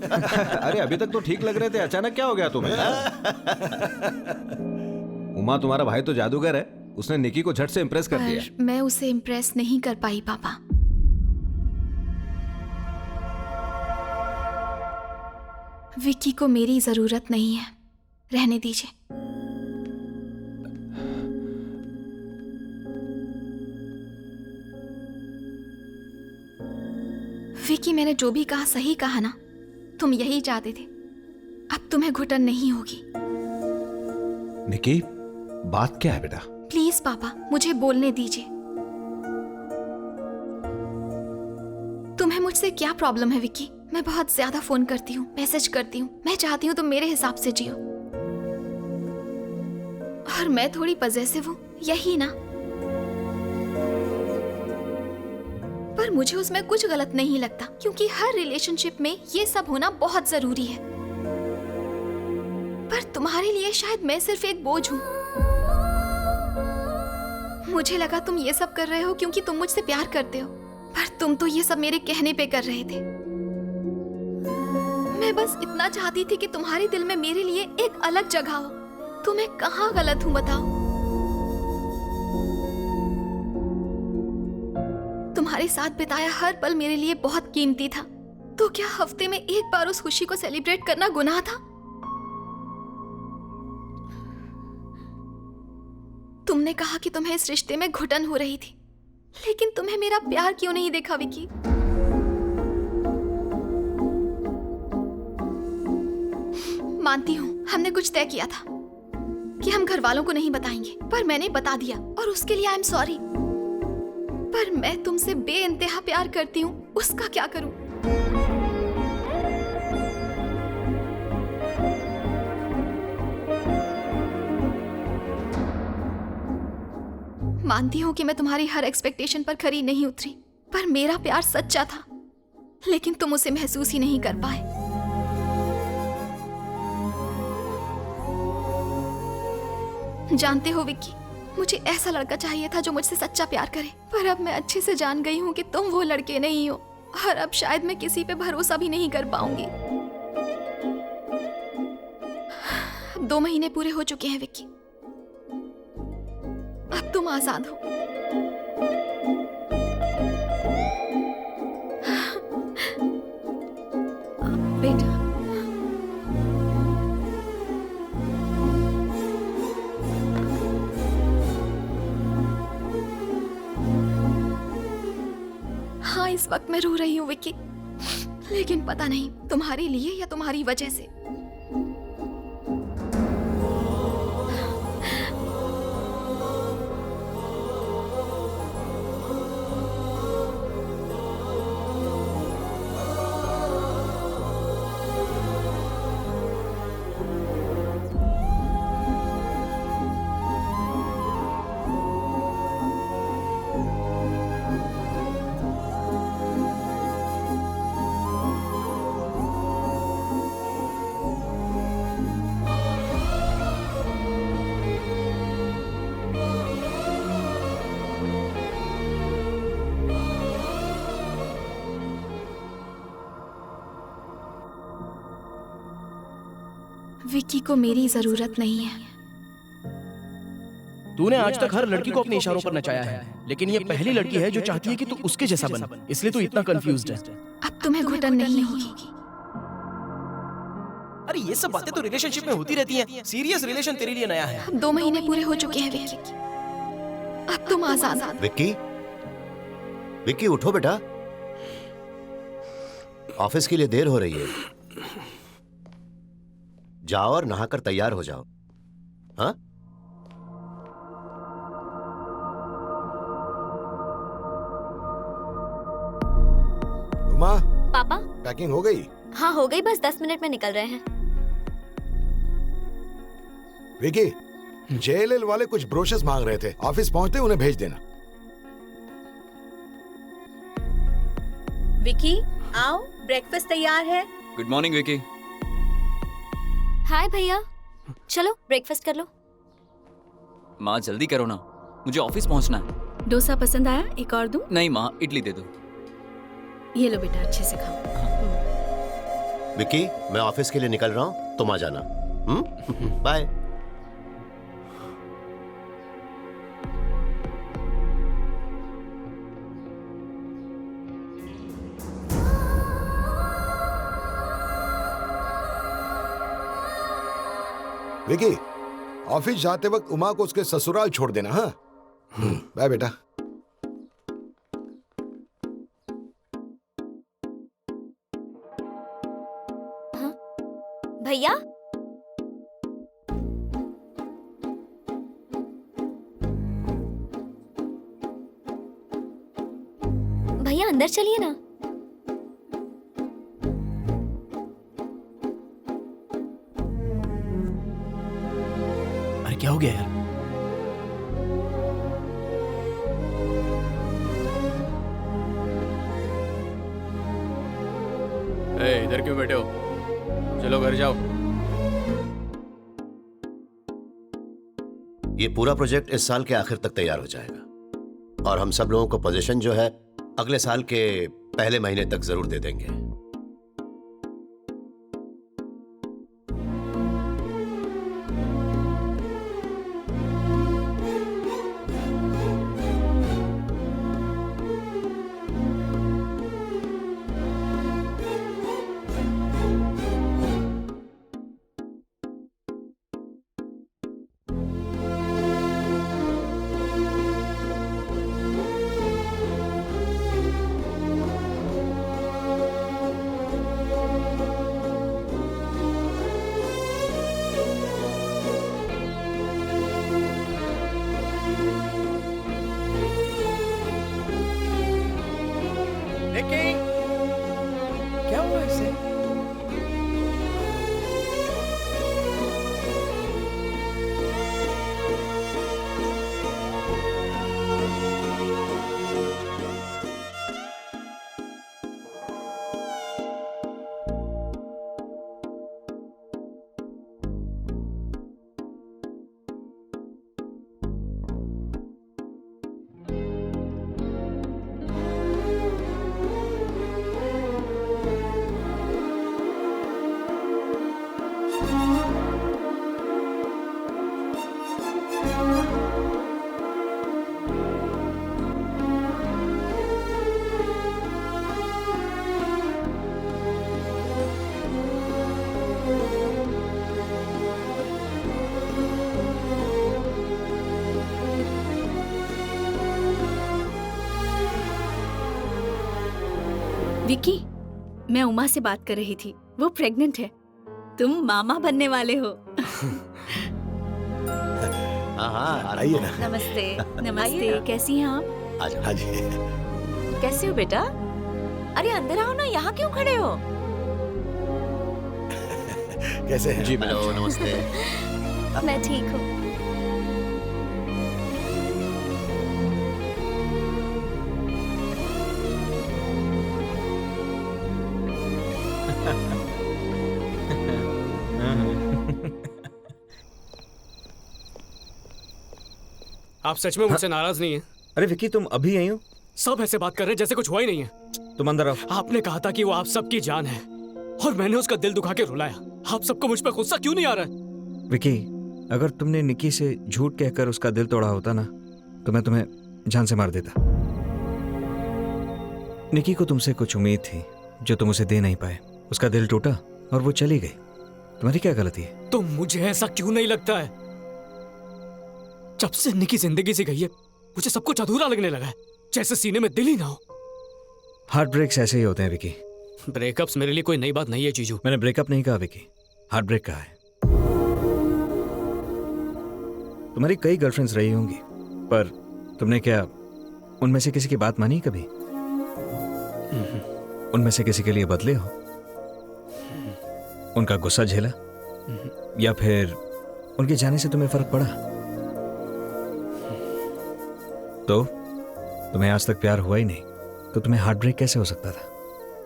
अरे अभी तक तो ठीक लग रहे थे, अचानक क्या हो गया तुम्हें? उमा तुम्हारा भाई तो जादूगर है, उसने निकी को झट से इम्प्रेस कर दिया। पर मैं उसे इम्प्रेस नहीं कर पाई पापा। विक्की को मेरी जरूरत नहीं है, रहने दीजिए। विक्की, मैंने जो भी कहा सही कहा ना? तुम यही चाहते थे। अब तुम्हें घुटन नहीं होगी। निकी, बात क्या है बेटा? प्लीज पापा, मुझे बोलने दीजिए। तुम्हें मुझसे क्या प्रॉब्लम है विक्की? मैं बहुत ज्यादा फोन करती हूँ, मैसेज करती हूँ। मैं चाहती हूँ तुम मेरे हिसाब से जियो। और मैं थोड़ी पजेसिव हूँ, यही ना? पर मुझे उसमें कुछ गलत नहीं लगता, क्योंकि हर रिलेशनशिप में ये सब होना बहुत जरूरी है। पर तुम्हारे लिए शायद मैं सिर्फ एक बोझ हूँ। मुझे लगा तुम ये सब कर रहे हो क्योंकि तुम मुझसे प्यार करते हो, पर तुम तो ये सब मेरे कहने पे कर रहे थे। मैं बस इतना चाहती थी कि तुम्हारे दिल में मेरे लिए एक अलग जगह हो। तो मैं कहाँ गलत हूँ बताओ? तुम्हारे साथ बिताया हर पल मेरे लिए बहुत कीमती था। तो क्या हफ्ते में एक बार उस खुशी को सेलिब्रेट करना गुनाह था? तुमने कहा कि तुम्हें इस रिश्ते में घुटन हो रही थी, लेकिन तुम्हें मेरा प्यार क्यों नहीं देखा विकी? मानती हूँ हमने कुछ तय किया था कि हम घर वालों को नहीं बताएंगे, पर मैंने बता दिया और उसके लिए आई एम सॉरी। पर मैं तुमसे बेइंतहा प्यार करती हूँ, उसका क्या करूं? मानती हूँ कि मैं तुम्हारी हर एक्सपेक्टेशन पर खरी नहीं उतरी, पर मेरा प्यार सच्चा था, लेकिन तुम उसे महसूस ही नहीं कर पाए। जानते हो विक्की, मुझे ऐसा लड़का चाहिए था जो मुझसे सच्चा प्यार करे, पर अब मैं अच्छे से जान गई हूँ कि तुम वो लड़के नहीं हो, और अब शायद मैं किसी पे भरोसा भी नहीं कर पाऊंगी। 2 महीने पूरे हो चुके हैं विक्की, अब तुम आजाद हो। बेटा, हाँ इस वक्त मैं रो रही हूँ विक्की, लेकिन पता नहीं तुम्हारे लिए या तुम्हारी वजह से। विक्की को मेरी जरूरत नहीं है। तूने आज तक हर लड़की को अपने इशारों पर नचाया है, लेकिन ये पहली लड़की है जो चाहती है कि तू उसके जैसा बन, इसलिए तू इतना कंफ्यूज्ड है। अब तुम्हें घुटन नहीं होगी। अरे ये सब बातें तो रिलेशनशिप में होती रहती हैं। सीरियस रिलेशन तेरे लिए नया है। अब 2 महीने पूरे हो चुके हैं विक्की, अब तुम आजाद। विक्की, विक्की उठो बेटा, ऑफिस के लिए देर हो रही है। जाओ और नहाकर तैयार हो जाओ। हाँ? उमा, पापा, पैकिंग हो गई? हाँ हो गई, बस 10 मिनट में निकल रहे हैं। विकी, जेएलएल वाले कुछ ब्रोशर्स मांग रहे थे, ऑफिस पहुंचते उन्हें भेज देना। विकी आओ, ब्रेकफास्ट तैयार है। Good morning Vicky. हाय भैया, चलो ब्रेकफास्ट कर लो। माँ जल्दी करो ना, मुझे ऑफिस पहुंचना है। डोसा पसंद आया? एक और दूं? नहीं माँ, इडली दे दो। ये लो बेटा, अच्छे से खाओ। विक्की, मैं ऑफिस के लिए निकल रहा हूँ, तुम आ जाना। बाय। विकी, ऑफिस जाते वक्त उमा को उसके ससुराल छोड़ देना। हाँ, बाय बेटा। भैया, भैया अंदर चलिए ना। अरे क्या हो गया यार? इधर क्यों बैठे हो? चलो घर जाओ। ये पूरा प्रोजेक्ट इस साल के आखिर तक तैयार हो जाएगा और हम सब लोगों को पोजीशन जो है अगले साल के पहले महीने तक जरूर दे देंगे। क्या हुआ इसे? विकी, मैं उमा से बात कर रही थी। वो प्रेग्नेंट है। तुम मामा बनने वाले हो। हाँ, आइए ना। नमस्ते। नमस्ते, कैसी हैं आप? आ जाओ। हाँ जी। कैसे हो बेटा? अरे अंदर आओ ना, यहाँ क्यों खड़े हो? कैसे हैं? जी हेलो, नमस्ते। मैं ठीक हूँ। आप सच में मुझसे नाराज नहीं हैं? अरे विक्की, तुम अभी आई हो? सब ऐसे बात कर रहे हैं जैसे कुछ हुआ ही नहीं है। तुम अंदर आओ। आपने कहा था कि वो आप सबकी जान है और मैंने उसका दिल दुखा के रुलाया। आप सबको मुझ पर गुस्सा क्यों नहीं आ रहा है? विक्की, अगर तुमने निकी से झूठ कहकर उसका दिल तोड़ा होता ना, तो मैं तुम्हें जान से मार देता। निकी को तुमसे कुछ उम्मीद थी जो तुम उसे दे नहीं पाए। उसका दिल टूटा और वो चली गई। तुम्हारी क्या गलती है? तो मुझे ऐसा क्यों नहीं लगता है? जब से निकी जिंदगी से गई है, मुझे सब कुछ अधूरा लगने लगा है, जैसे सीने में दिल ही ना हो। हार्ट ब्रेक्स ऐसे ही होते हैं विक्की। ब्रेकअप्स मेरे लिए कोई नई बात नहीं है जीजू। मैंने ब्रेकअप नहीं कहा विक्की, हार्ट ब्रेक कहा है। तुम्हारी कई गर्लफ्रेंड्स रही होंगी, पर तुमने क्या उनमें से किसी की बात मानी कभी? उनमें से किसी के लिए बदले हो? उनका गुस्सा झेला? या फिर उनके जाने से तुम्हें फर्क पड़ा? तो तुम्हें आज तक प्यार हुआ ही नहीं, तो तुम्हें हार्ट ब्रेक कैसे हो सकता था?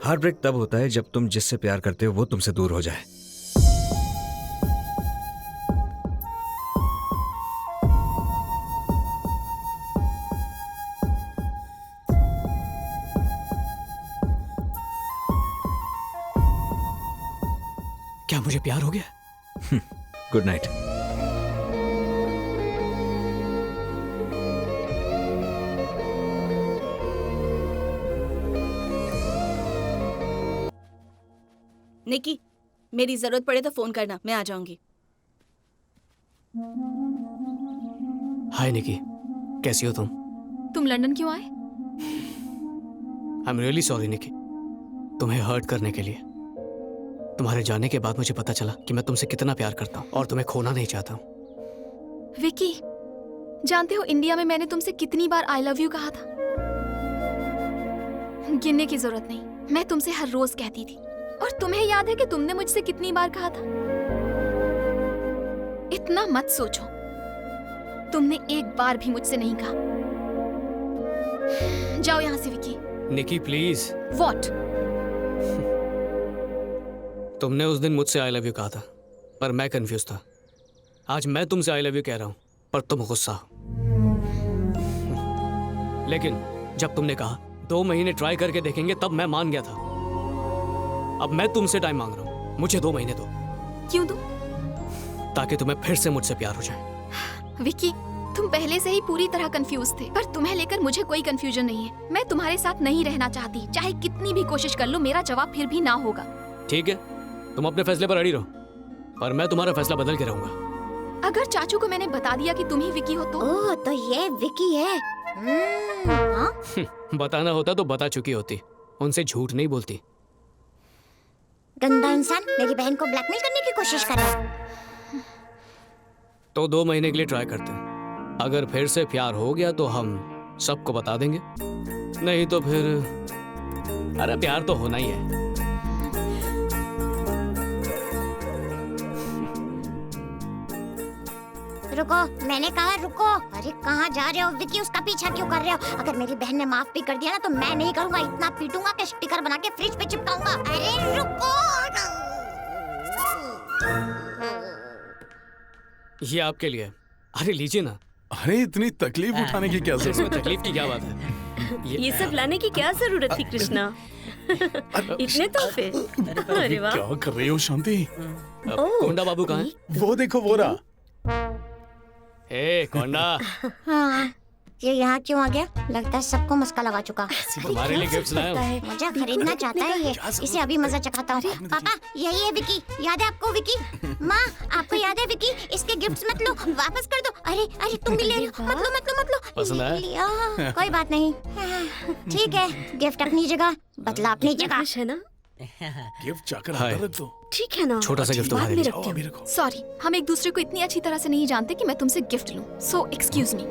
हार्ट ब्रेक तब होता है जब तुम जिससे प्यार करते हो वो तुमसे दूर हो जाए। क्या मुझे प्यार हो गया? Good night. निकी, मेरी जरूरत पड़े तो फोन करना, मैं आ जाऊंगी। हाय निकी, कैसी हो तुम? तुम लंदन क्यों आए? आई एम रियली सॉरी निकी, तुम्हें हर्ट करने के लिए। तुम्हारे जाने के बाद मुझे पता चला कि मैं तुमसे कितना प्यार करता हूँ और तुम्हें खोना नहीं चाहता हूँ। विकी, जानते हो इंडिया में मैंने तुमसे कितनी बार आई लव यू कहा था? गिनने की जरूरत नहीं, मैं तुमसे हर रोज कहती थी। और तुम्हें याद है कि तुमने मुझसे कितनी बार कहा था? इतना मत सोचो, तुमने एक बार भी मुझसे नहीं कहा। जाओ यहाँ से विकी। निकी प्लीज। व्हाट? तुमने उस दिन मुझसे आई लव यू कहा था, पर मैं कंफ्यूज था। आज मैं तुमसे आई लव यू कह रहा हूँ, पर तुम गुस्सा हो। लेकिन जब तुमने कहा 2 महीने ट्राई करके देखेंगे, तब मैं मान गया था। अब मैं तुमसे टाइम मांग रहा हूँ, मुझे 2 महीने दो। क्यों दो? ताकि तुम्हें फिर से मुझसे प्यार हो जाए। विकी, तुम पहले से ही पूरी तरह कंफ्यूज थे, पर तुम्हें लेकर मुझे कोई कंफ्यूजन नहीं है। मैं तुम्हारे साथ नहीं रहना चाहती, चाहे कितनी भी कोशिश कर लो, मेरा जवाब फिर भी ना होगा। ठीक है, तुम अपने फैसले पर अड़ी रहो, पर मैं तुम्हारा फैसला बदल के रहूंगा। अगर चाचू को मैंने बता दिया कि तुम ही विकी हो तो? ओह, तो ये विकी है। हाँ? बताना होता तो बता चुकी होती, उनसे झूठ नहीं बोलती। गंदा इंसान मेरी बहन को ब्लैकमेल करने की कोशिश कर रहा है। तो 2 महीने के लिए ट्राई करते हैं। अगर फिर से प्यार हो गया तो हम सबको बता देंगे, नहीं तो फिर अरे प्यार तो होना ही है। रुको, मैंने कहा रुको। अरे कहाँ जा रहे हो विकी? उसका पीछा क्यों कर रहे हो? अगर मेरी बहन ने माफ भी कर दिया ना तो मैं नहीं करूँगा। इतना पीटूंगा कि स्टिकर बना के फ्रिज पे चिपकाऊंगा। अरे रुको। ये आपके लिए। अरे लीजिए ना। अरे इतनी तकलीफ उठाने की क्या इसमें जरूरत? तकलीफ की क्या बात है? ये सब लाने की क्या जरूरत थी कृष्णा? इतने तोहफे। अरे वाह। क्या कर रही हो शांति? कोंडा बाबू कहाँ है? वो देखो वो रहा। ए कोंडा, हाँ, ये यहाँ क्यों आ गया? लगता है सबको मस्का लगा चुका। तुम्हारे लिए गिफ्ट्स लाया हूँ। मुझे खरीदना चाहता है ये। इसे अभी मजा चखाता हूँ। पापा, यही है विकी। याद है आपको विकी? माँ, आपको याद है विकी? इसके गिफ्ट्स मत लो, वापस कर दो। अरे अरे, तुम भी ले रही हो? मत लो मत लो मत लो। पसंद आया? लिया। कोई बात नहीं। ठीक है, गिफ्ट अपनी जगह, बदला अपनी जगह। खुश है ना? गिफ्ट जाकर हाय। अंदर रख दो। ठीक है ना? छोटा सा गिफ्ट तुम्हारे लिए। जाओ, अभी रखो। सॉरी, हम एक दूसरे को इतनी अच्छी तरह से नहीं जानते कि मैं तुमसे गिफ्ट लूं। So excuse me.